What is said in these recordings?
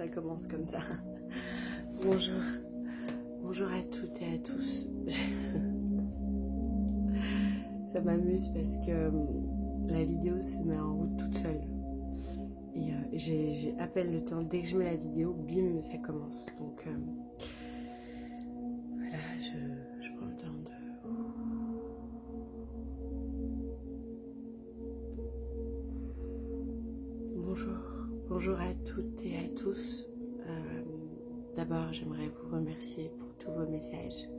ça commence comme ça. Bonjour. Bonjour à toutes et à tous. Ça m'amuse parce que la vidéo se met en route toute seule. Et j'ai à peine le temps, dès que je mets la vidéo, bim, ça commence. Donc voilà, je prends le temps de... Bonjour à toutes et à tous. D'abord, j'aimerais vous remercier pour tous vos messages,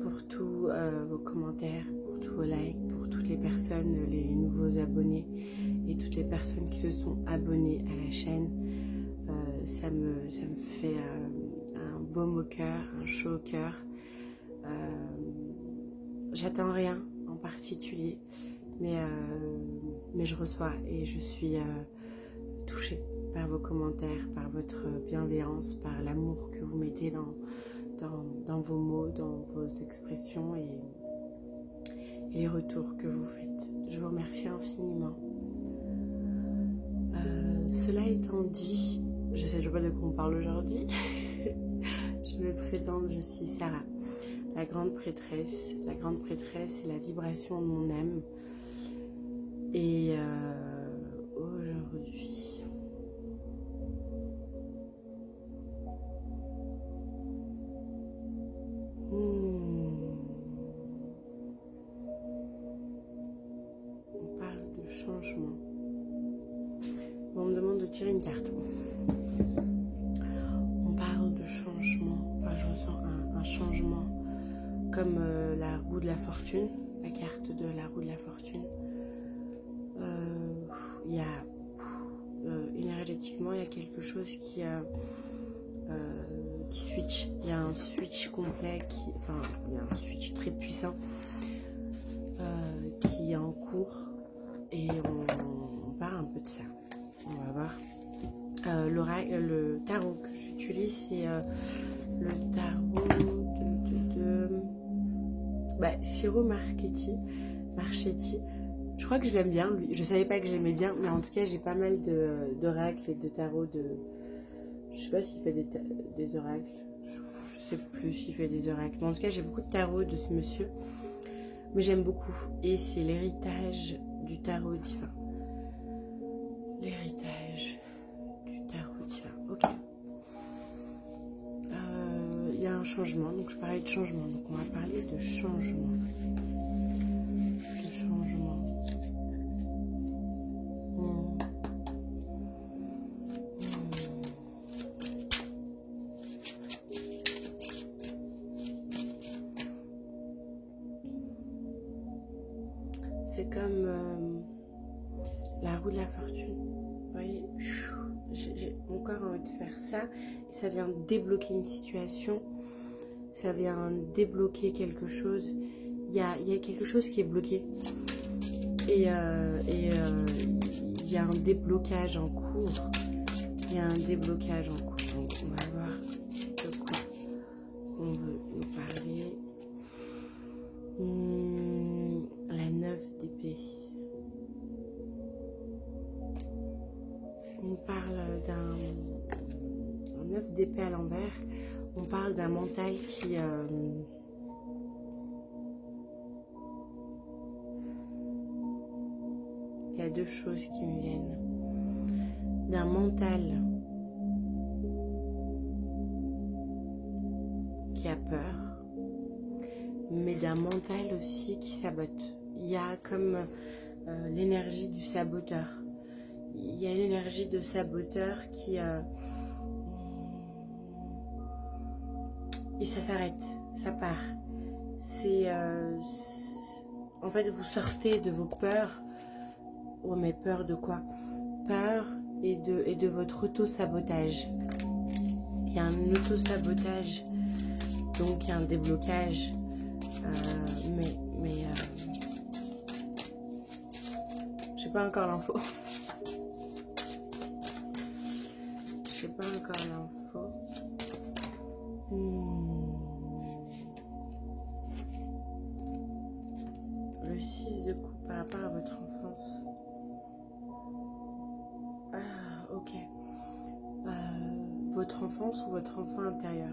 pour tous vos commentaires, pour tous vos likes, pour toutes les personnes, les nouveaux abonnés et toutes les personnes qui se sont abonnées à la chaîne. Ça me fait un baume au cœur, un chaud au cœur. J'attends rien en particulier, mais je reçois et je suis touchée par vos commentaires, par votre bienveillance, par l'amour que vous mettez dans vos mots, dans vos expressions et les retours que vous faites. Je vous remercie infiniment. Cela étant dit, je sais pas de quoi on parle aujourd'hui. Je me présente, je suis Sarah, la grande prêtresse. La grande prêtresse, c'est la vibration de mon âme. Et aujourd'hui, on parle de changement. On me demande de tirer une carte. On parle de changement. Enfin, je ressens un changement comme la roue de la fortune, la carte de la roue de la fortune. Il y a énergétiquement, il y a quelque chose qui switch. Il y a un switch complet, il y a un switch très puissant qui est en cours et on parle un peu de ça. On va voir. Le tarot que j'utilise, c'est le tarot de Ciro Marchetti. Je crois que je l'aime bien, lui. Je savais pas que j'aimais bien, mais en tout cas, j'ai pas mal d'oracles et de tarots de... Je sais pas s'il fait des oracles. Je sais plus s'il fait des oracles. Mais en tout cas, j'ai beaucoup de tarots de ce monsieur. Mais j'aime beaucoup. Et c'est l'héritage du tarot divin. L'héritage du tarot divin. Ok. Il y a un changement. Donc, je parlais de changement. Donc, on va parler de changement. C'est comme la roue de la fortune. Vous voyez, j'ai encore envie de faire ça. Et ça vient débloquer une situation. Ça vient débloquer quelque chose. Il y a quelque chose qui est bloqué. Et il y a un déblocage en cours. Il y a un déblocage en cours. Donc on va voir de quoi on veut nous parler. La 9 d'épée. On parle d'un 9 d'épée à l'envers. On parle d'un mental qui il y a deux choses qui me viennent. D'un mental qui a peur, mais d'un mental aussi qui sabote. Il y a comme l'énergie du saboteur. Il y a l'énergie de saboteur qui... et ça s'arrête, ça part. C'est... en fait, vous sortez de vos peurs. Oh, mais peur de quoi? Peur et de votre auto-sabotage. Il y a un auto-sabotage, donc il y a un déblocage. J'ai pas encore l'info. J'ai pas encore l'info. Le 6 de coupe par rapport à votre enfance. Ah, ok. votre enfance ou votre enfant intérieur.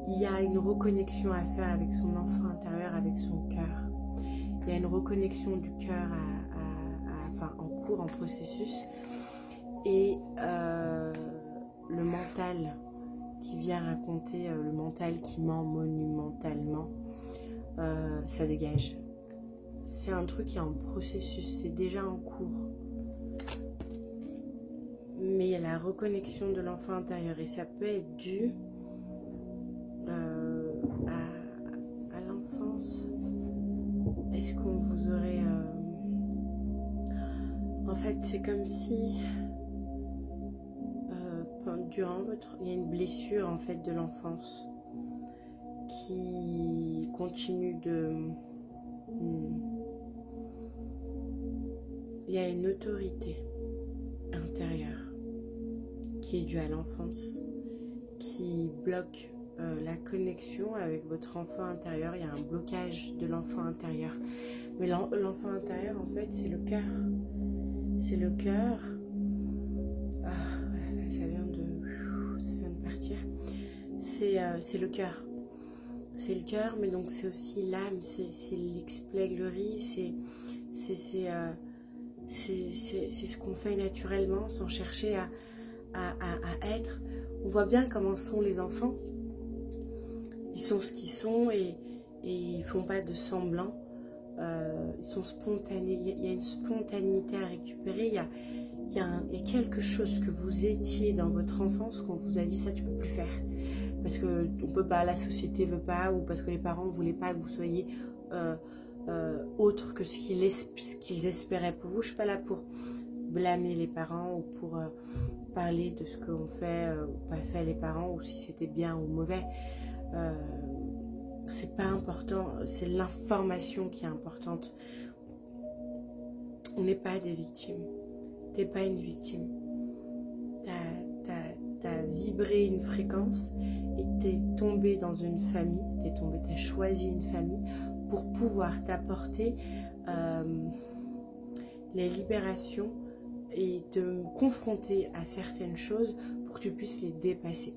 Il y a une reconnexion à faire avec son enfant intérieur, avec son cœur. Il y a une reconnexion du cœur enfin, en cours, en processus. Et le mental qui vient raconter, le mental qui ment monumentalement, ça dégage. C'est un truc qui est en processus, c'est déjà en cours. Mais il y a la reconnexion de l'enfant intérieur et ça peut être dû à l'enfance. Est-ce qu'on vous aurait... En fait, c'est comme si durant il y a une blessure en fait de l'enfance qui continue de... Il y a une autorité intérieure qui est due à l'enfance, qui bloque la connexion avec votre enfant intérieur. Il y a un blocage de l'enfant intérieur. Mais l'enfant intérieur, en fait, c'est le cœur. C'est le cœur. Ah, voilà, ça vient de partir. C'est le cœur. C'est le cœur, mais donc c'est aussi l'âme, c'est l'expièglerie, c'est ce qu'on fait naturellement sans chercher à être. On voit bien comment sont les enfants. Ils sont ce qu'ils sont et ils font pas de semblant. Ils sont spontanés. Il y a une spontanéité à récupérer. Il y a quelque chose que vous étiez dans votre enfance qu'on vous a dit ça tu peux plus faire. Parce que on peut pas, la société veut pas, ou parce que les parents ne voulaient pas que vous soyez autre que ce qu'ils espéraient pour vous. Je suis pas là pour blâmer les parents ou pour parler de ce qu'ont fait ou pas fait les parents, ou si c'était bien ou mauvais. C'est pas important, c'est l'information qui est importante. On n'est pas des victimes. T'es pas une victime. T'as vibré une fréquence et t'es tombé dans une famille, t'as choisi une famille pour pouvoir t'apporter les libérations et te confronter à certaines choses pour que tu puisses les dépasser.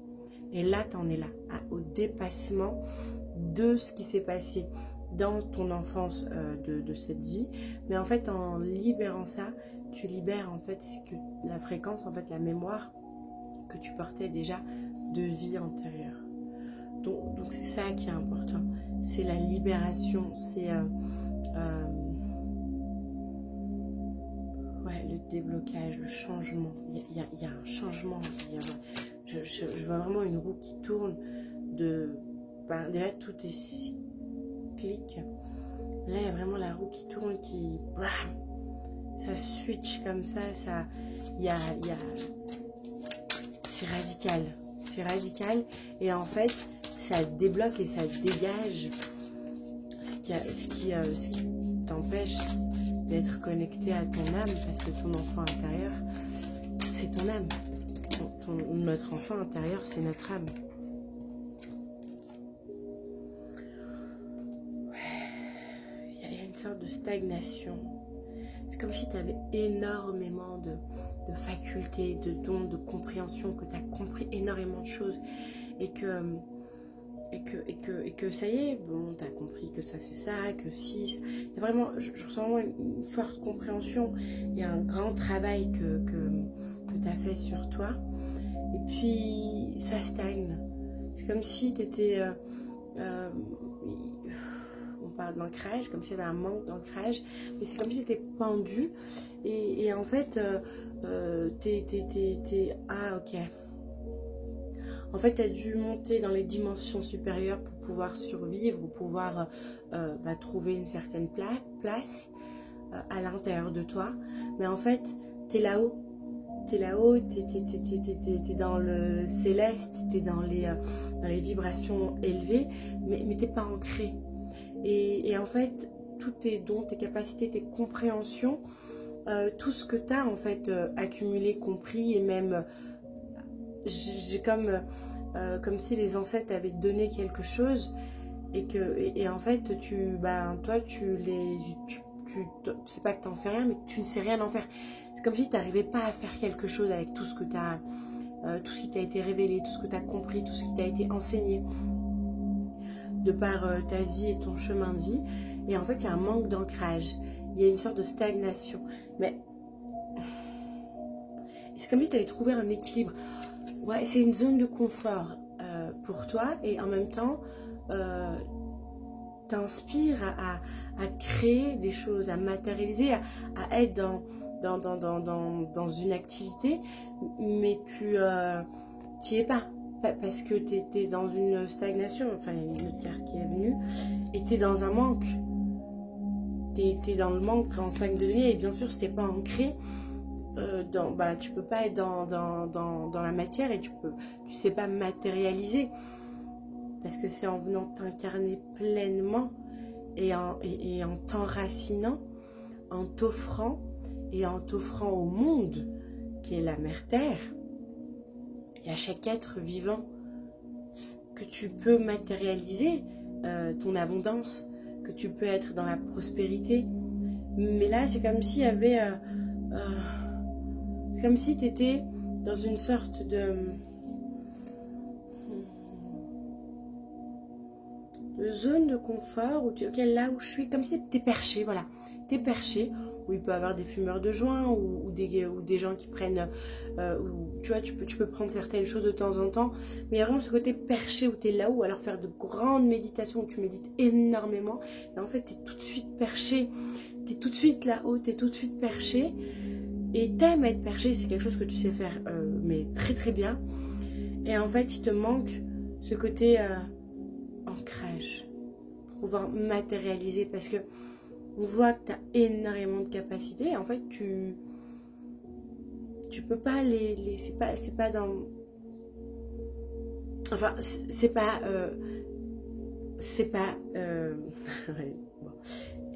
Et là, t'en es là, au dépassement de ce qui s'est passé dans ton enfance de cette vie. Mais en fait, en libérant ça, tu libères en fait la fréquence, en fait la mémoire que tu portais déjà de vie antérieure. Donc c'est ça qui est important. C'est la libération, c'est le déblocage, le changement. Il y a un changement. Je vois vraiment une roue qui tourne déjà tout est cyclique. Là il y a vraiment la roue qui tourne, qui ça switch comme ça, c'est radical et en fait ça débloque et ça dégage ce qui t'empêche d'être connecté à ton âme, parce que ton enfant intérieur c'est ton âme. Notre enfant intérieur c'est notre âme. Il y a une sorte de stagnation. C'est comme si tu avais énormément de facultés, de dons, de compréhension, que tu as compris énormément de choses et que ça y est, bon, tu as compris que ça c'est ça, que si. Il y a vraiment, je ressens vraiment une forte compréhension. Il y a un grand travail que tu as fait sur toi. Et puis ça stagne. C'est comme si tu étais. On parle d'ancrage, comme s'il y avait un manque d'ancrage, mais c'est comme si tu étais pendu et en fait ok. En fait, tu as dû monter dans les dimensions supérieures pour pouvoir survivre ou pouvoir trouver une certaine place à l'intérieur de toi. Mais en fait, tu es là-haut. Tu es là-haut, tu es dans le céleste, tu es dans les vibrations élevées, mais tu n'es pas ancré. Et en fait, tous tes dons, tes capacités, tes compréhensions, tout ce que tu as en fait accumulé, compris, et même j'ai comme si les ancêtres avaient donné quelque chose et en fait toi c'est pas que tu en fais rien, mais tu ne sais rien en faire. C'est comme si tu n'arrivais pas à faire quelque chose avec tout ce que tu as tout ce qui t'a été révélé, tout ce que tu as compris, tout ce qui t'a été enseigné de par ta vie et ton chemin de vie. Et en fait, il y a un manque d'ancrage. Il y a une sorte de stagnation. Mais c'est comme si tu avais trouvé un équilibre. Ouais, c'est une zone de confort pour toi. Et en même temps, t'inspire à créer des choses, à matérialiser, à être dans une activité. Mais tu n'y es pas. Parce que tu étais dans une stagnation. Enfin, il y a une autre carte qui est venue. Et tu es dans un manque. Tu es dans le manque en 5 degrés. Et bien sûr, si tu n'es pas ancré, tu peux pas être dans la matière et tu sais pas matérialiser. Parce que c'est en venant t'incarner pleinement et en t'enracinant, en t'offrant et en t'offrant au monde qui est la mère terre et à chaque être vivant que tu peux matérialiser ton abondance, que tu peux être dans la prospérité. Mais là, c'est comme s'il y avait... comme si tu étais dans une sorte de zone de confort où là où je suis, comme si tu es perché, voilà. Tu es perché, où il peut y avoir des fumeurs de joint ou des gens qui prennent, tu vois, tu peux prendre certaines choses de temps en temps, mais il y a vraiment ce côté perché où tu es là-haut, alors faire de grandes méditations où tu médites énormément, et en fait tu es tout de suite perché, tu es tout de suite là-haut, tu es tout de suite perché, et t'aimes être perché, c'est quelque chose que tu sais faire, mais très très bien, et en fait il te manque ce côté ancrage, pour pouvoir matérialiser, parce que on voit que tu as énormément de capacités. Et en fait, tu peux pas c'est pas dans... Enfin, c'est pas... ouais, bon,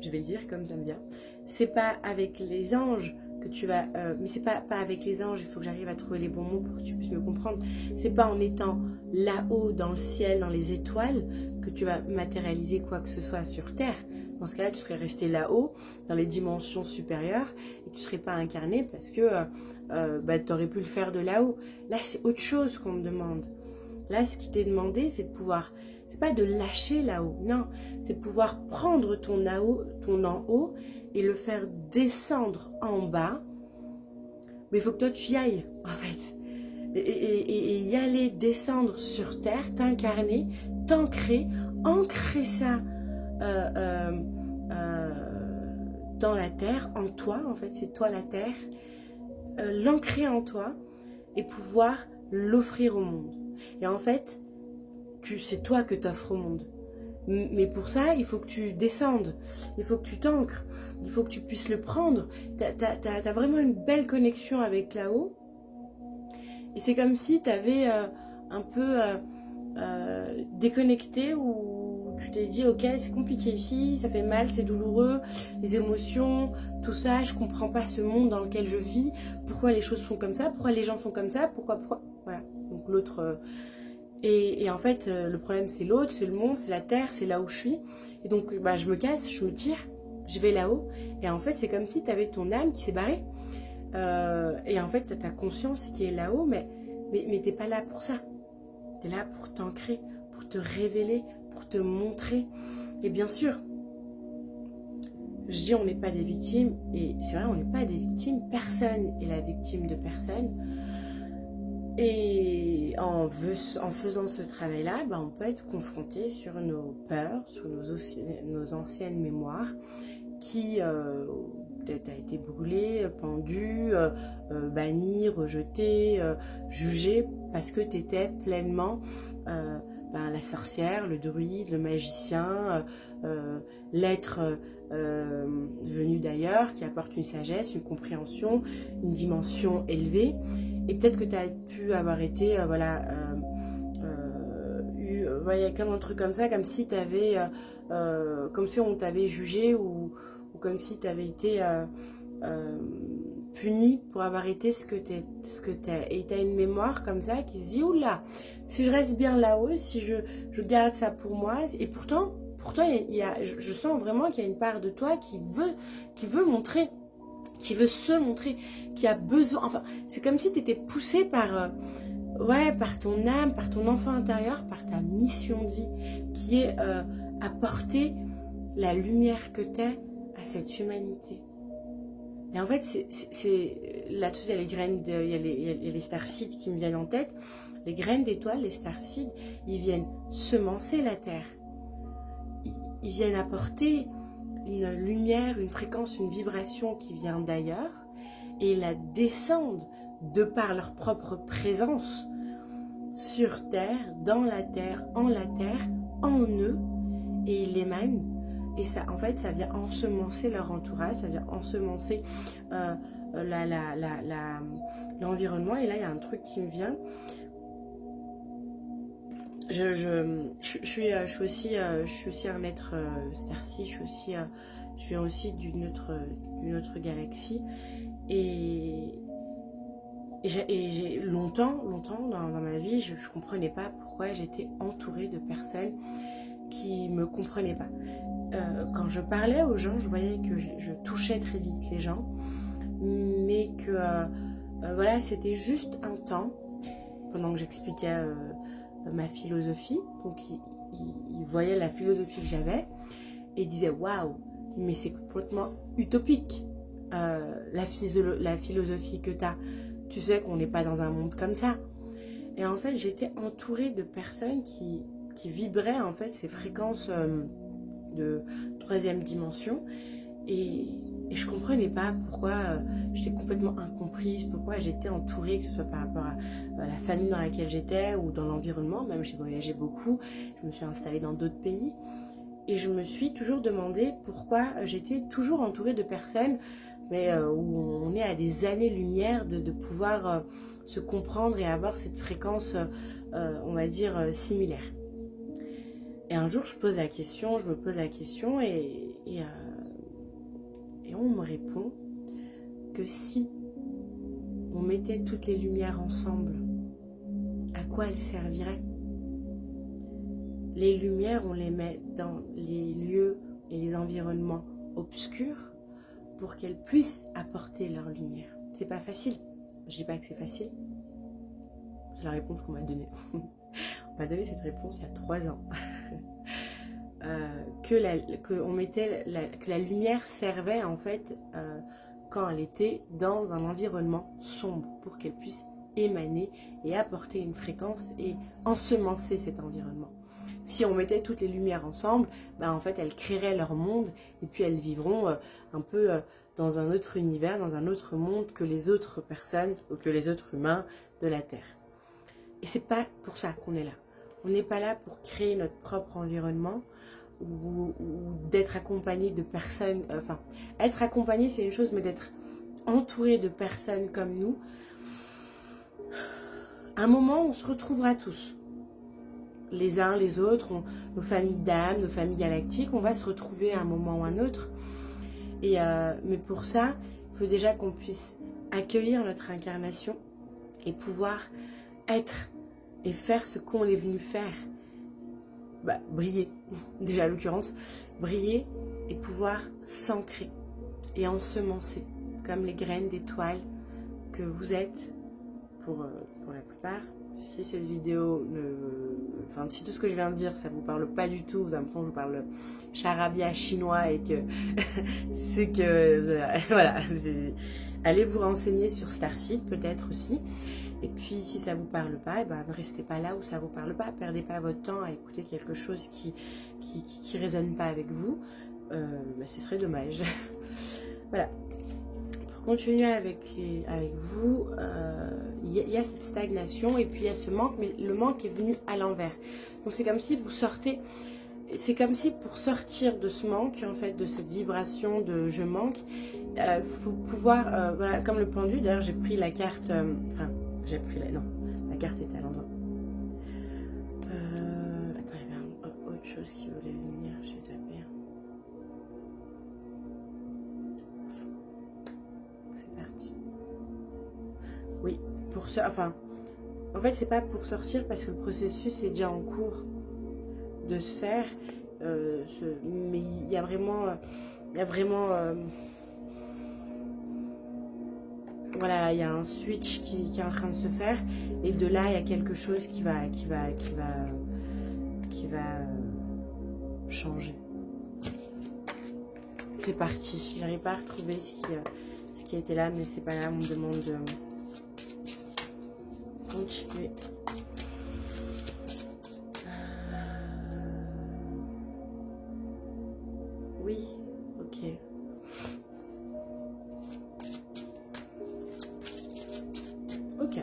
je vais le dire comme j'aime bien. C'est pas avec les anges que tu vas... mais c'est pas avec les anges, il faut que j'arrive à trouver les bons mots pour que tu puisses me comprendre. C'est pas en étant là-haut, dans le ciel, dans les étoiles, que tu vas matérialiser quoi que ce soit sur Terre. Dans ce cas-là, tu serais resté là-haut, dans les dimensions supérieures, et tu ne serais pas incarné parce que tu aurais pu le faire de là-haut. Là, c'est autre chose qu'on te demande. Là, ce qui t'est demandé, c'est de pouvoir... C'est pas de lâcher là-haut, non. C'est de pouvoir prendre ton en haut et le faire descendre en bas. Mais il faut que toi, tu y ailles, en fait. Et y aller, descendre sur Terre, t'incarner, t'ancrer, ancrer ça... dans la terre, en toi, en fait, c'est toi la terre, l'ancrer en toi et pouvoir l'offrir au monde. Et en fait, c'est toi que tu offres au monde. Mais pour ça, il faut que tu descendes, il faut que tu t'ancres, il faut que tu puisses le prendre. T'as vraiment une belle connexion avec là-haut. Et c'est comme si tu avais un peu déconnecté ou tu t'es dit ok c'est compliqué ici, ça fait mal, c'est douloureux, les émotions, tout ça, je comprends pas ce monde dans lequel je vis, pourquoi les choses sont comme ça, pourquoi les gens sont comme ça, pourquoi voilà, donc l'autre et en fait le problème c'est l'autre, c'est le monde, c'est la terre, c'est là où je suis, et donc je me casse, je me tire, je vais là-haut, et en fait c'est comme si tu avais ton âme qui s'est barrée, et en fait tu as ta conscience qui est là-haut, mais t'es pas là pour ça, tu es là pour t'ancrer, pour te révéler, pour te montrer. Et bien sûr, je dis on n'est pas des victimes, et c'est vrai, on n'est pas des victimes, personne est la victime de personne. Et en faisant ce travail-là, on peut être confronté sur nos peurs, sur nos anciennes mémoires, qui peut-être a été brûlée, pendue, bannie, rejetée, jugée, parce que tu étais pleinement... la sorcière, le druide, le magicien, l'être venu d'ailleurs, qui apporte une sagesse, une compréhension, une dimension élevée. Et peut-être que tu as pu avoir été, il y a comme un truc comme ça, comme si tu avais, comme si on t'avait jugé ou comme si tu avais été puni pour avoir été ce que t'es. Et tu as une mémoire comme ça qui se dit, oula, si je reste bien là-haut, si je garde ça pour moi, et pourtant je sens vraiment qu'il y a une part de toi qui veut montrer, qui veut se montrer, qui a besoin, enfin, c'est comme si tu étais poussé par ouais, par ton âme, par ton enfant intérieur, par ta mission de vie, qui est apporter la lumière que tu es à cette humanité. Et en fait, là-dessus, il y a les graines, il y a les starseeds qui me viennent en tête. Les graines d'étoiles, les starseeds, ils viennent semencer la terre. Ils viennent apporter une lumière, une fréquence, une vibration qui vient d'ailleurs et la descendent de par leur propre présence sur terre, dans la terre, en eux, et ils l'émanent. Et ça, en fait, ça vient ensemencer leur entourage, ça vient ensemencer l'environnement. Et là, il y a un truc qui me vient. Je suis aussi un être starseed, je viens aussi d'une autre galaxie. Et j'ai longtemps dans ma vie, je ne comprenais pas pourquoi j'étais entourée de personnes qui ne me comprenaient pas. Quand je parlais aux gens, je voyais que je touchais très vite les gens, mais que voilà, c'était juste un temps, pendant que j'expliquais ma philosophie. Donc ils voyaient la philosophie que j'avais et ils disaient waouh, mais c'est complètement utopique la philosophie que tu as. Tu sais qu'on n'est pas dans un monde comme ça. Et en fait, j'étais entourée de personnes qui vibraient en fait ces fréquences de troisième dimension. Et je comprenais pas pourquoi j'étais complètement incomprise, pourquoi j'étais entourée, que ce soit par rapport à la famille dans laquelle j'étais ou dans l'environnement. Même j'ai voyagé beaucoup, je me suis installée dans d'autres pays. Et je me suis toujours demandé pourquoi j'étais toujours entourée de personnes mais où on est à des années-lumière de pouvoir se comprendre et avoir cette fréquence, on va dire, similaire. Et un jour, je me pose la question et on me répond que si on mettait toutes les lumières ensemble, à quoi elles serviraient? Les lumières, on les met dans les lieux et les environnements obscurs pour qu'elles puissent apporter leur lumière. C'est pas facile. Je dis pas que c'est facile. C'est la réponse qu'on m'a donnée. On m'a donné cette réponse il y a 3 ans. Que la lumière servait en fait quand elle était dans un environnement sombre pour qu'elle puisse émaner et apporter une fréquence et ensemencer cet environnement. Si on mettait toutes les lumières ensemble, ben en fait elles créeraient leur monde et puis elles vivront un peu dans un autre univers, dans un autre monde que les autres personnes ou que les autres humains de la Terre. Et c'est pas pour ça qu'on est là. On n'est pas là pour créer notre propre environnement ou d'être accompagné de personnes. Enfin, être accompagné c'est une chose, mais d'être entouré de personnes comme nous, à un moment on se retrouvera tous. Les uns, les autres, nos familles d'âme, nos familles galactiques, on va se retrouver à un moment ou à un autre. Mais pour ça, il faut déjà qu'on puisse accueillir notre incarnation et pouvoir être et faire ce qu'on est venu faire. Bah, briller, déjà à l'occurrence, briller et pouvoir s'ancrer et ensemencer comme les graines d'étoiles que vous êtes pour la plupart. Si cette vidéo, enfin si tout ce que je viens de dire ça vous parle pas du tout, vous avez l'impression que je vous parle charabia chinois et que c'est que voilà, allez vous renseigner sur Starseed peut-être aussi. Et puis si ça vous parle pas, ben, ne restez pas là où ça vous parle pas, perdez pas votre temps à écouter quelque chose qui résonne pas avec vous, ben, ce serait dommage. Voilà. Continuer avec vous, il y a cette stagnation et puis il y a ce manque, mais le manque est venu à l'envers. Donc c'est comme si vous sortez, c'est comme si pour sortir de ce manque, en fait, de cette vibration de je manque, faut pouvoir, voilà, comme le pendu, d'ailleurs j'ai pris la carte, enfin j'ai pris la carte était à l'endroit. Attends, il y avait autre chose qui voulait venir, j'ai zappé. Oui, pour ça, enfin, en fait, c'est pas pour sortir parce que le processus est déjà en cours de se faire, mais il y a vraiment, voilà, il y a un switch qui est en train de se faire, et de là il y a quelque chose qui va changer. C'est parti. J'arrive pas à retrouver ce qui était là, mais c'est pas là. On me demande de continuer. Oui, ok. Ok.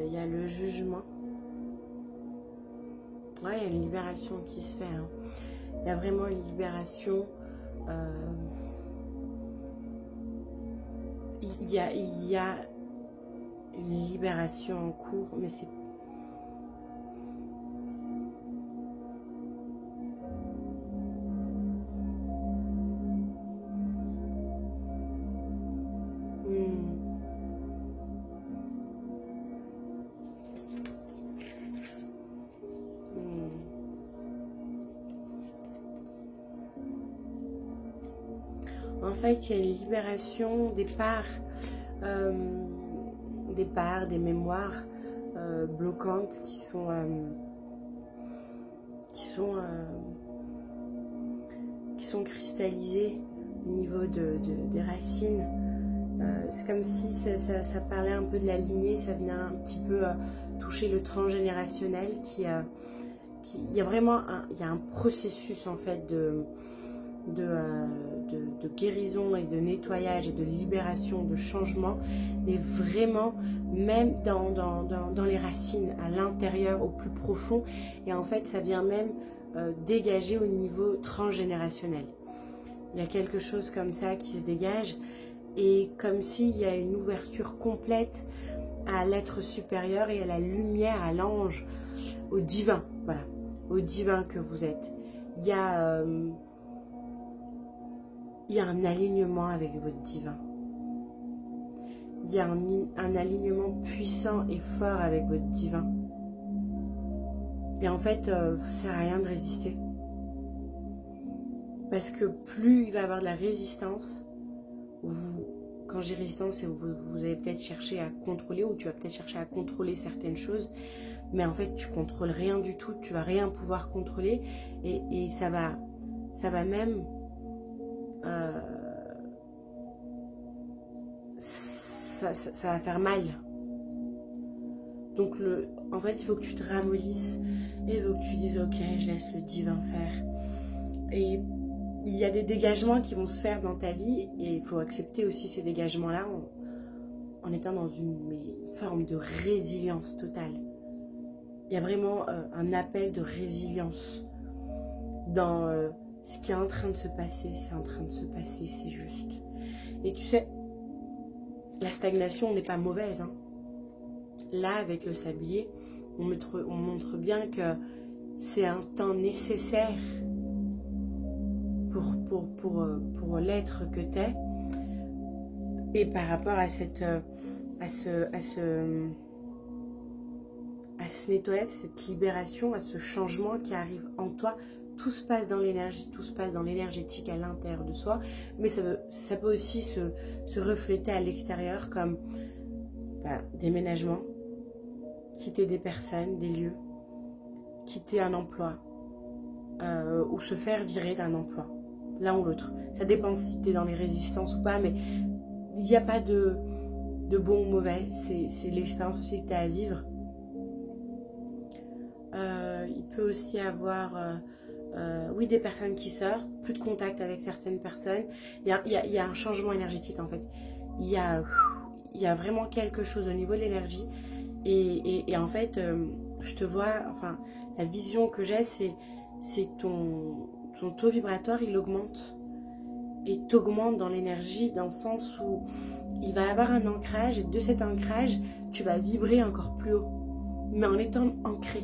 Il y a le jugement. Ouais, il y a une libération qui se fait. Hein. Il y a vraiment une libération. Il y a une libération en cours, mais c'est... En fait, il y a une libération des parts, des mémoires bloquantes qui sont cristallisées au niveau des racines. C'est comme si ça parlait un peu de la lignée, ça venait un petit peu toucher le transgénérationnel il y a vraiment un processus en fait de guérison et de nettoyage et de libération, de changement, mais vraiment même dans les racines, à l'intérieur, au plus profond. Et en fait, ça vient même dégager au niveau transgénérationnel. Il y a quelque chose comme ça qui se dégage, et comme s'il y a une ouverture complète à l'être supérieur et à la lumière, à l'ange, au divin, voilà, au divin que vous êtes. Il y a un alignement avec votre divin. Il y a un alignement puissant et fort avec votre divin. Et en fait, ça ne sert à rien de résister. Parce que plus il va y avoir de la résistance, quand j'ai résistance, c'est vous allez peut-être chercher à contrôler, ou tu vas peut-être chercher à contrôler certaines choses, mais en fait, tu ne contrôles rien du tout, tu ne vas rien pouvoir contrôler, et ça va même... ça va faire mal. Donc en fait il faut que tu te ramollisses, et il faut que tu dises ok, je laisse le divin faire. Et il y a des dégagements qui vont se faire dans ta vie, et il faut accepter aussi ces dégagements là en étant dans une forme de résilience totale. Il y a vraiment un appel de résilience dans ce qui est en train de se passer. C'est en train de se passer, c'est juste. Et tu sais, la stagnation n'est pas mauvaise. Hein. Là, avec le sablier, on montre bien que c'est un temps nécessaire pour l'être que tu es. Et par rapport à ce nettoyage, cette libération, à ce changement qui arrive en toi, tout se passe dans l'énergie, tout se passe dans l'énergétique à l'intérieur de soi, mais ça peut aussi se refléter à l'extérieur comme déménagement, quitter des personnes, des lieux, quitter un emploi, ou se faire virer d'un emploi, l'un ou l'autre. Ça dépend si tu es dans les résistances ou pas, mais il n'y a pas de bon ou mauvais, c'est l'expérience aussi que tu as à vivre. Il peut aussi avoir... oui, des personnes qui sortent, plus de contact avec certaines personnes. Il y a un changement énergétique en fait. Il y a vraiment quelque chose au niveau de l'énergie. Et en fait, je te vois, enfin, la vision que j'ai, c'est ton taux vibratoire, il augmente. Et t'augmente dans l'énergie, dans le sens où il va y avoir un ancrage. Et de cet ancrage, tu vas vibrer encore plus haut. Mais en étant ancré.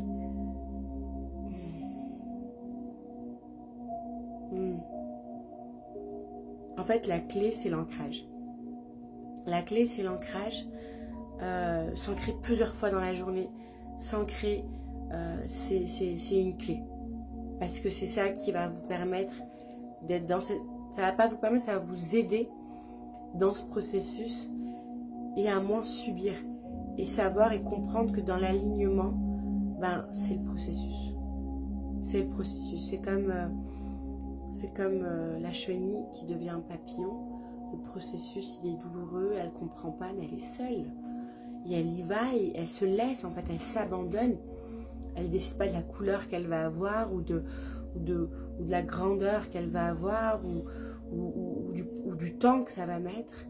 En fait, la clé, c'est l'ancrage. La clé, c'est l'ancrage. s'ancrer plusieurs fois dans la journée. S'ancrer, c'est une clé. Parce que c'est ça qui va vous permettre d'être dans cette... Ça va pas vous permettre, ça va vous aider dans ce processus et à moins subir. Et savoir et comprendre que dans l'alignement, ben, c'est le processus. C'est le processus. C'est comme la chenille qui devient un papillon. Le processus, il est douloureux, elle ne comprend pas, mais elle est seule. Et elle y va et elle se laisse, en fait, elle s'abandonne. Elle ne décide pas de la couleur qu'elle va avoir ou de la grandeur qu'elle va avoir ou du temps que ça va mettre.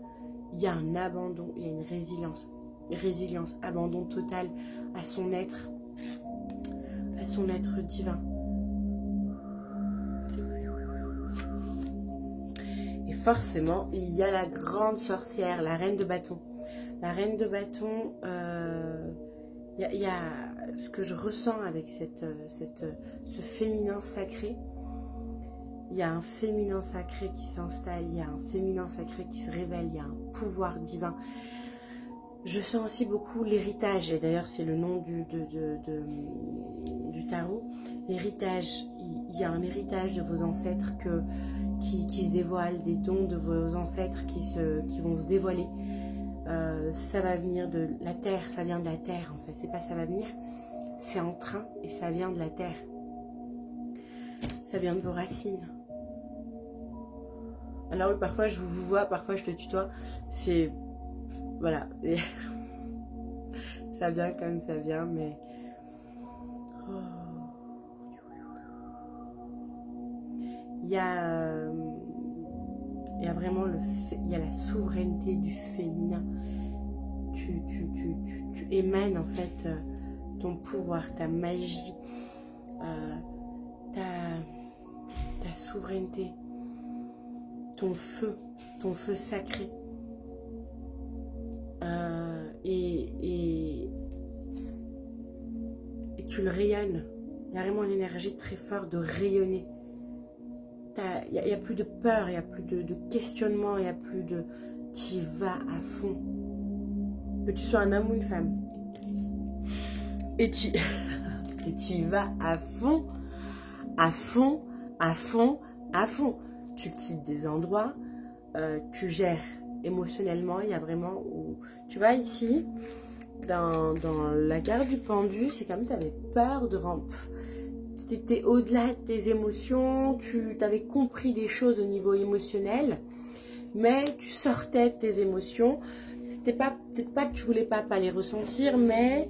Il y a un abandon, il y a une résilience, abandon total à son être divin. Et forcément, il y a la grande sorcière, la reine de bâton. La reine de bâton, il y a ce que je ressens avec ce féminin sacré. Il y a un féminin sacré qui s'installe, il y a un féminin sacré qui se révèle, il y a un pouvoir divin. Je sens aussi beaucoup l'héritage, et d'ailleurs c'est le nom du tarot. L'héritage, il y a un héritage de vos ancêtres qui se dévoile, des dons de vos ancêtres qui vont se dévoiler. Ça va venir de la terre, ça vient de la terre en fait, c'est pas ça va venir, c'est en train et ça vient de la terre. Ça vient de vos racines. Alors oui, parfois je vous vois, parfois je te tutoie, c'est... Voilà. Et ça vient comme ça vient, mais... Oh. Il y a vraiment il y a la souveraineté du féminin. Tu émanes en fait ton pouvoir, ta magie, ta souveraineté, ton feu sacré. Et tu le rayonnes. Il y a vraiment une énergie très forte de rayonner. Il n'y a plus de peur, il n'y a plus de questionnement, il n'y a plus de... Tu y vas à fond. Que tu sois un homme ou une femme. Et tu y vas à fond, à fond, à fond, à fond. Tu quittes des endroits, tu gères émotionnellement. Il y a vraiment... Tu vois ici, dans la gare du pendu, c'est comme si tu avais peur devant... Tu étais au-delà de tes émotions, tu avais compris des choses au niveau émotionnel, mais tu sortais de tes émotions. C'était peut-être pas que tu voulais pas les ressentir, mais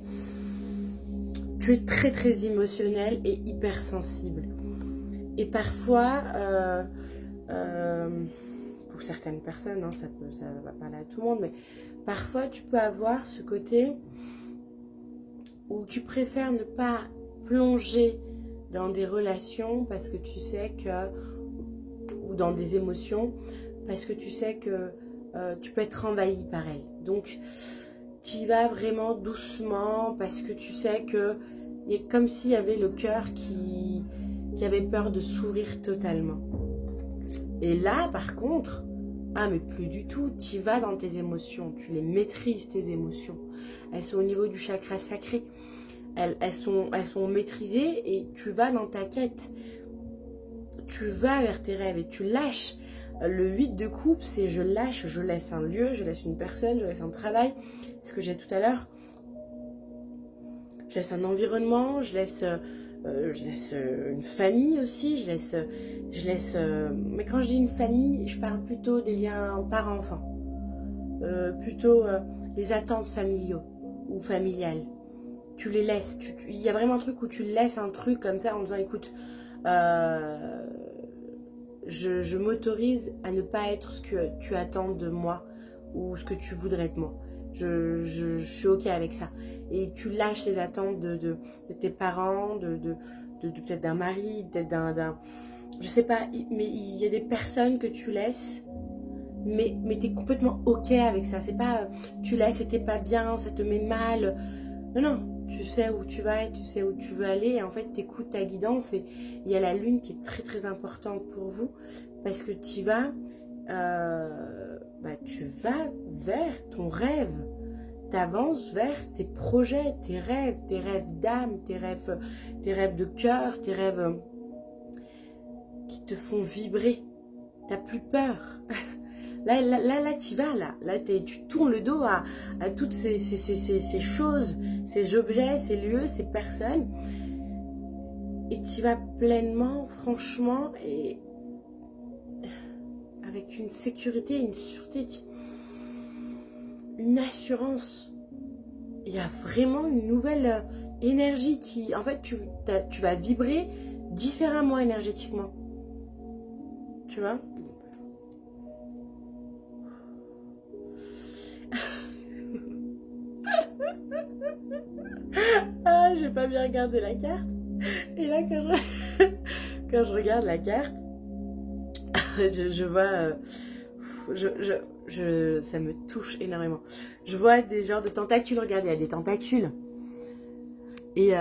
tu es très très émotionnel et hypersensible. Et parfois, pour certaines personnes, hein, ça va parler à tout le monde, mais parfois tu peux avoir ce côté où tu préfères ne pas plonger dans des relations parce que tu sais que, ou dans des émotions, parce que tu sais que tu peux être envahi par elles. Donc, tu y vas vraiment doucement parce que tu sais que, comme s'il y avait le cœur qui avait peur de s'ouvrir totalement. Et là, par contre, mais plus du tout, tu y vas dans tes émotions, tu les maîtrises, tes émotions. Elles sont au niveau du chakra sacré. Elles sont maîtrisées et tu vas dans ta quête. Tu vas vers tes rêves et tu lâches. Le 8 de coupe, c'est je lâche, je laisse un lieu, je laisse une personne, je laisse un travail. Ce que j'ai tout à l'heure. Je laisse un environnement, je laisse une famille aussi, je laisse mais quand je dis une famille, je parle plutôt des liens parents-enfants. Plutôt les attentes familiaux ou familiales. Tu les laisses, il y a vraiment un truc où tu laisses un truc comme ça en disant écoute, je m'autorise à ne pas être ce que tu attends de moi ou ce que tu voudrais de moi. Je suis ok avec ça. Et tu lâches les attentes de tes parents, de peut-être d'un mari, peut-être d'un... Je sais pas, mais il y a des personnes que tu laisses, mais tu es complètement ok avec ça. C'est pas tu laisses et t'es pas bien, ça te met mal. Non. Tu sais où tu vas et tu sais où tu veux aller. Et en fait, tu écoutes ta guidance. Et il y a la lune qui est très très importante pour vous. Parce que tu vas vers ton rêve. t'avances vers tes projets, tes rêves d'âme, tes rêves de cœur, tes rêves qui te font vibrer. T'as plus peur. Là, tu vas, là tu tournes le dos à toutes ces choses, ces objets, ces lieux, ces personnes. Et tu vas pleinement, franchement, et avec une sécurité, une sûreté, une assurance. Il y a vraiment une nouvelle énergie qui, en fait, tu vas vibrer différemment énergétiquement. Tu vois? Ah, j'ai pas bien regardé la carte. Et là, quand je regarde la carte, je vois... ça me touche énormément. Je vois des genres de tentacules. Regardez, il y a des tentacules. Et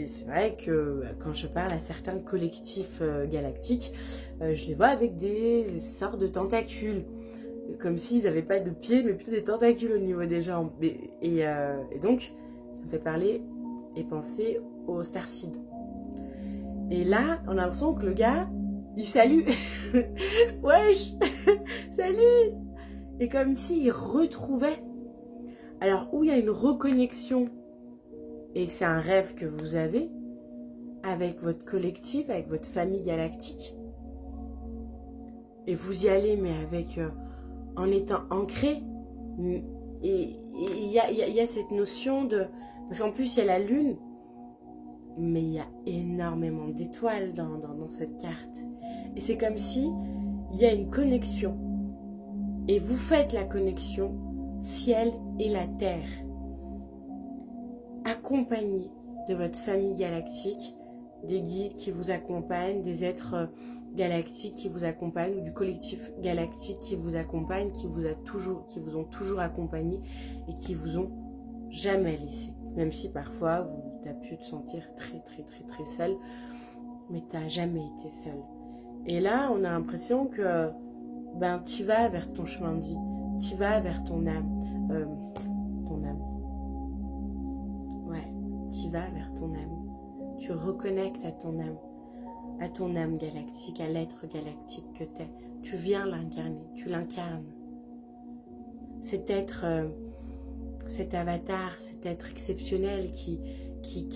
c'est vrai que quand je parle à certains collectifs galactiques, je les vois avec des sortes de tentacules. Comme s'ils n'avaient pas de pieds, mais plutôt des tentacules au niveau des jambes. Et donc, ça me fait parler et penser au Starseed. Et là, on a l'impression que le gars, il salue. Wesh, salut. Et comme s'il retrouvait. Alors, où il y a une reconnexion, et c'est un rêve que vous avez, avec votre collectif, avec votre famille galactique. Et vous y allez, mais avec... en étant ancré. Et il y a cette notion de... Parce qu'en plus, il y a la lune. Mais il y a énormément d'étoiles dans cette carte. Et c'est comme si il y a une connexion. Et vous faites la connexion ciel et la terre. Accompagné de votre famille galactique, des guides qui vous accompagnent, des êtres galactiques qui vous accompagnent, ou du collectif galactique qui vous accompagne, qui vous ont toujours accompagné et qui vous ont jamais laissé. Même si parfois tu as pu te sentir très seul, mais tu n'as jamais été seul. Et là, on a l'impression que tu vas vers ton chemin de vie, tu vas vers ton âme. Ouais, tu vas vers ton âme. Tu reconnectes à ton âme galactique, à l'être galactique que tu es. Tu viens l'incarner, tu l'incarnes. Cet être, cet avatar, cet être exceptionnel qui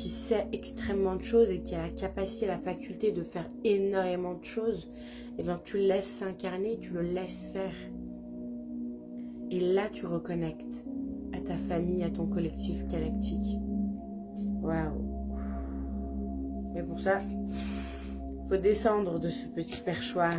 sait extrêmement de choses et qui a la capacité, la faculté de faire énormément de choses, et bien tu le laisses s'incarner, tu le laisses faire. Et là, tu reconnectes à ta famille, à ton collectif galactique. Waouh! Mais pour ça, il faut descendre de ce petit perchoir.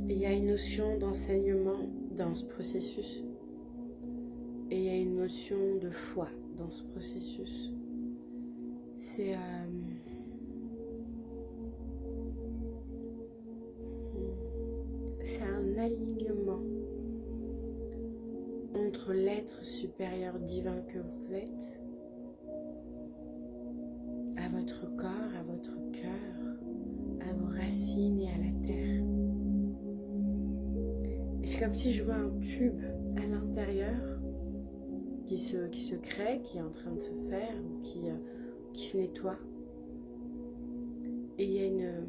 Il y a une notion d'enseignement dans ce processus et il y a une notion de foi dans ce processus. C'est un alignement entre l'être supérieur divin que vous êtes, à votre corps, à votre cœur, à vos racines et à la terre. Et c'est comme si je vois un tube à l'intérieur qui se crée, qui est en train de se faire, ou qui se nettoie. Et il y a une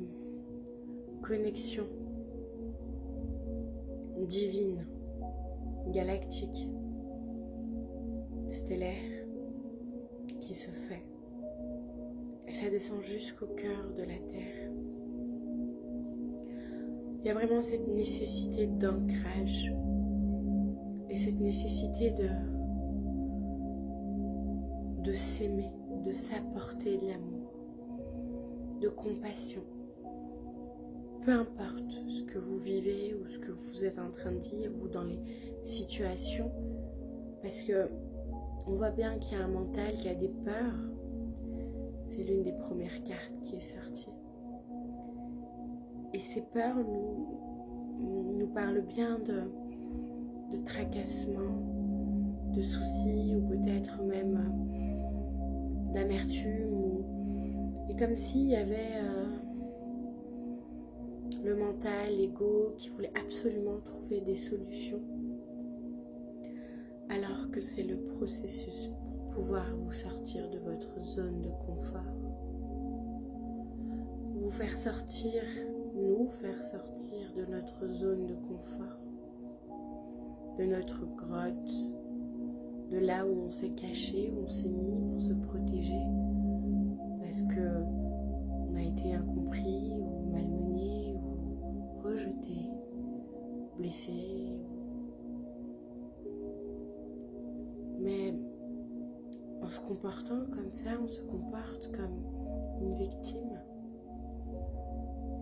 connexion divine, galactique, stellaire, qui se fait. Et ça descend jusqu'au cœur de la Terre. Il y a vraiment cette nécessité d'ancrage et cette nécessité de s'aimer, de s'apporter de l'amour, de compassion. Peu importe ce que vous vivez ou ce que vous êtes en train de vivre ou dans les situations, parce que on voit bien qu'il y a un mental qui a des peurs. C'est l'une des premières cartes qui est sortie. Et ces peurs nous parlent bien de tracassement, de soucis, ou peut-être même d'amertume. Et comme s'il y avait le mental, l'ego qui voulait absolument trouver des solutions, alors que c'est le processus pour pouvoir vous sortir de votre zone de confort. Vous faire sortir, nous faire sortir de notre zone de confort, de notre grotte, de là où on s'est caché, où on s'est mis pour se protéger, parce que on a été incompris ou malmené ou rejeté, blessé. Mais en se comportant comme ça, on se comporte comme une victime.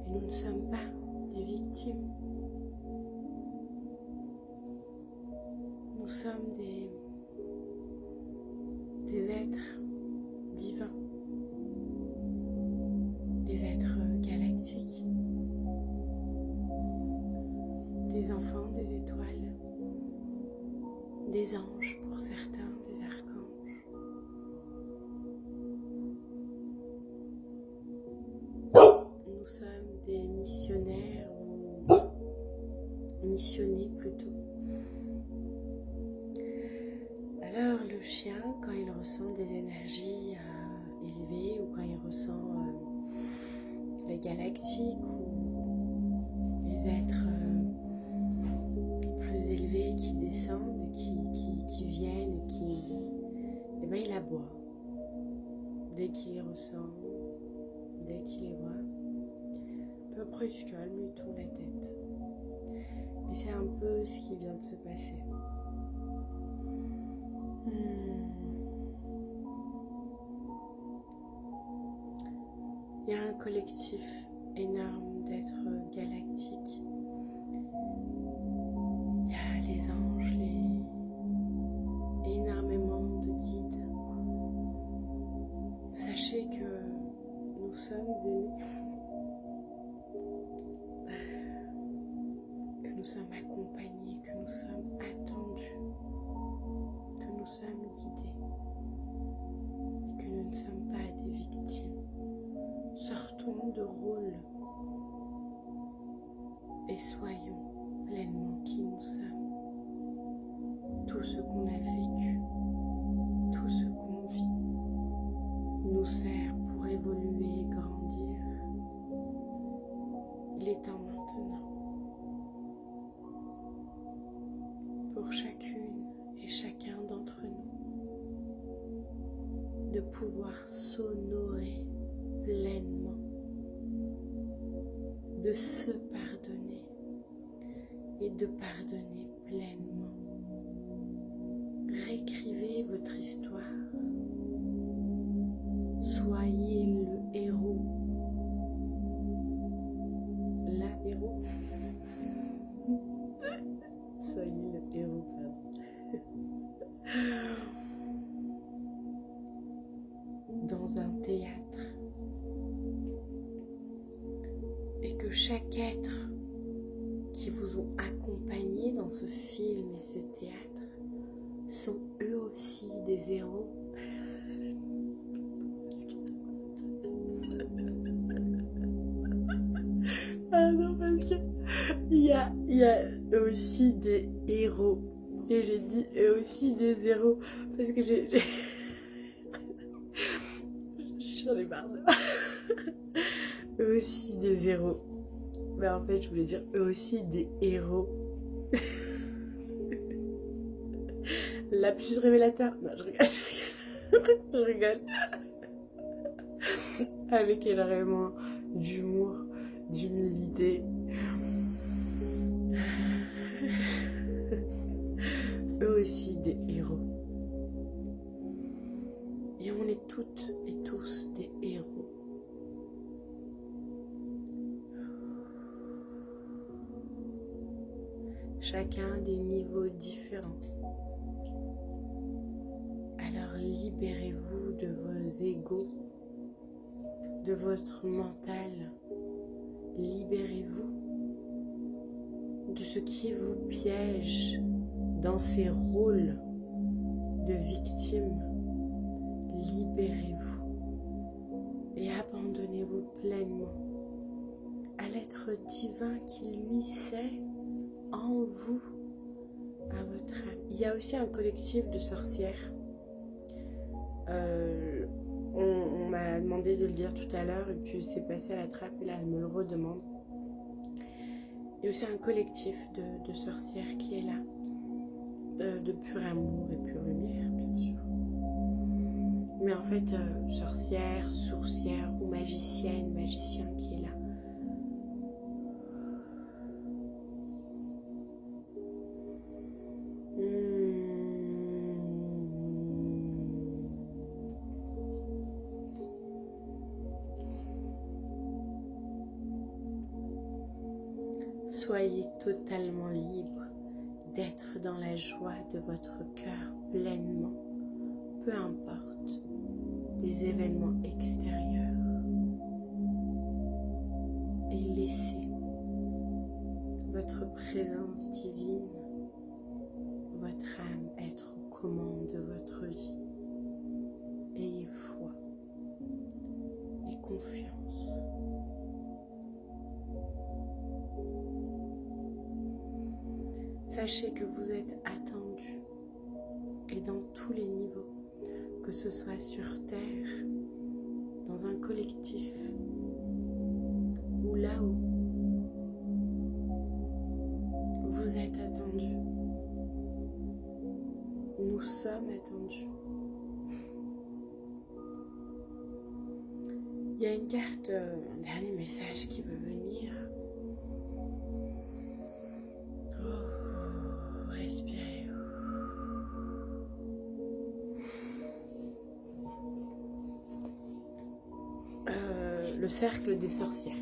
Et nous ne sommes pas des victimes. Nous sommes des êtres divins, des êtres galactiques, des enfants des étoiles, des anges pour certains, des archanges. Nous sommes des missionnaires ou missionnés plutôt. Alors le chien, quand il ressent des énergies élevées ou quand il ressent les galactiques ou les êtres plus élevés qui descendent, qui viennent, et ben il aboie. Dès qu'il les ressent, dès qu'il les voit, peu près il se calme, il tourne la tête. Et c'est un peu ce qui vient de se passer. Il y a un collectif énorme d'êtres galactiques. Il y a les anges, énormément de guides. Sachez que nous sommes aimés, que nous sommes accompagnés, que nous sommes attendus, que nous sommes guidés et que nous ne sommes pas des victimes. Sortons de rôle et soyons pleinement qui nous sommes. Tout ce qu'on a vécu, tout ce qu'on vit nous sert pour évoluer et grandir. Il est temps maintenant pour chacune et chacun d'entre nous de pouvoir s'honorer pleinement, de se pardonner et de pardonner pleinement. Réécrivez votre histoire. Soyez le héros. La héros. Soyez le héros, pardon. Dans un théâtre. Et que chaque être qui vous ont accompagné dans ce film et ce théâtre sont eux aussi des héros. Ah non, parce que il y a eux aussi des héros. Et j'ai dit eux aussi des héros parce que j'en ai marre de... Eux aussi des héros. Mais en fait, je voulais dire eux aussi des héros. Lapsus révélateur. Non, je rigole. Je rigole. Avec énormément d'humour, d'humilité. Eux aussi des héros. Et on est toutes et tous des héros. Chacun des niveaux différents, libérez-vous de vos égos, de votre mental. Libérez-vous de ce qui vous piège dans ces rôles de victime. Libérez-vous et abandonnez-vous pleinement à l'être divin qui lui sait en vous, à votre âme. Il y a aussi un collectif de sorcières. On m'a demandé de le dire tout à l'heure et puis c'est passé à la trappe et là elle me le redemande. Il y a aussi un collectif de sorcières qui est là, de pur amour et pure lumière, bien sûr. Mais en fait, sorcière, sourcière ou magicienne, magicien qui est là. Soyez totalement libre d'être dans la joie de votre cœur pleinement, peu importe des événements extérieurs. Et laissez votre présence divine, votre âme être aux commandes de votre vie. Ayez foi et confiance. Sachez que vous êtes attendu et dans tous les niveaux, que ce soit sur Terre, dans un collectif ou là-haut, vous êtes attendu. Nous sommes attendus. Il y a une carte, un dernier message qui veut venir. Respirez. Le cercle des sorcières.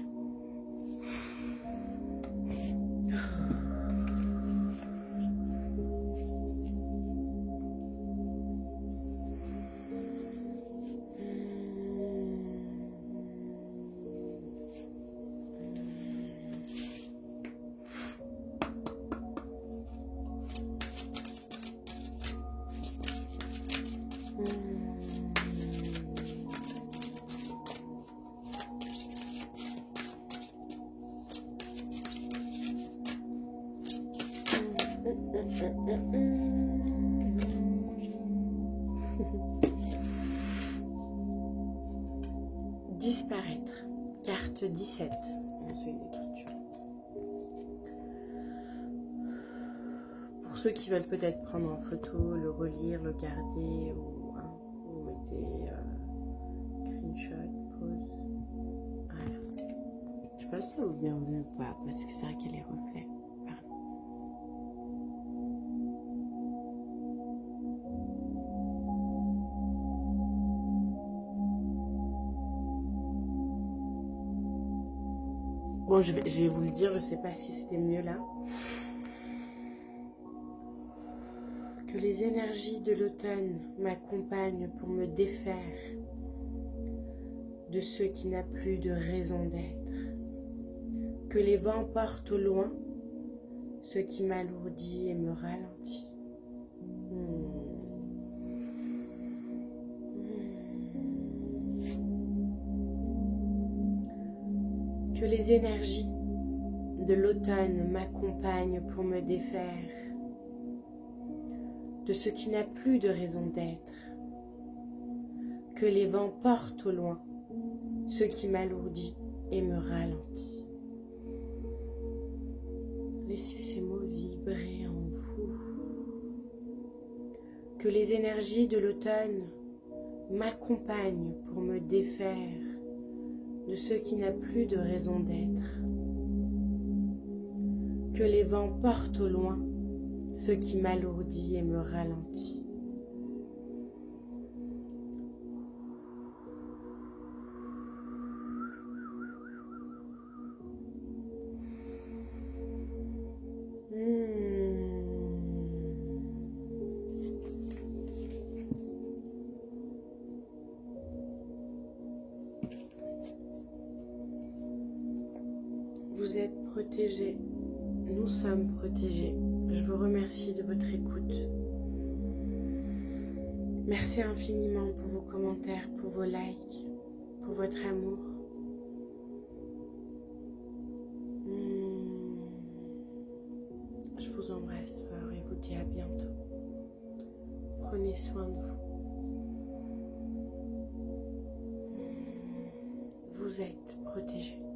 Disparaître. Carte 17. C'est une écriture. Pour ceux qui veulent peut-être prendre en photo, le relire, le garder, ou vous mettez screenshot, pause. Voilà. Je sais pas si vous bien vu ou pas, parce que c'est vrai qu'il y a les reflets. Bon, je vais vous le dire, je sais pas si c'était mieux là. Que les énergies de l'automne m'accompagnent pour me défaire de ce qui n'a plus de raison d'être. Que les vents portent au loin ce qui m'alourdit et me ralentit. Que les énergies de l'automne m'accompagnent pour me défaire de ce qui n'a plus de raison d'être. Que les vents portent au loin ce qui m'alourdit et me ralentit. Laissez ces mots vibrer en vous. Que les énergies de l'automne m'accompagnent pour me défaire de ce qui n'a plus de raison d'être. Que les vents portent au loin ce qui m'alourdit et me ralentit. Vous êtes protégés. Nous sommes protégés. Je vous remercie de votre écoute. Merci infiniment pour vos commentaires, pour vos likes, pour votre amour. Je vous embrasse fort et vous dis à bientôt. Prenez soin de vous. Vous êtes protégés.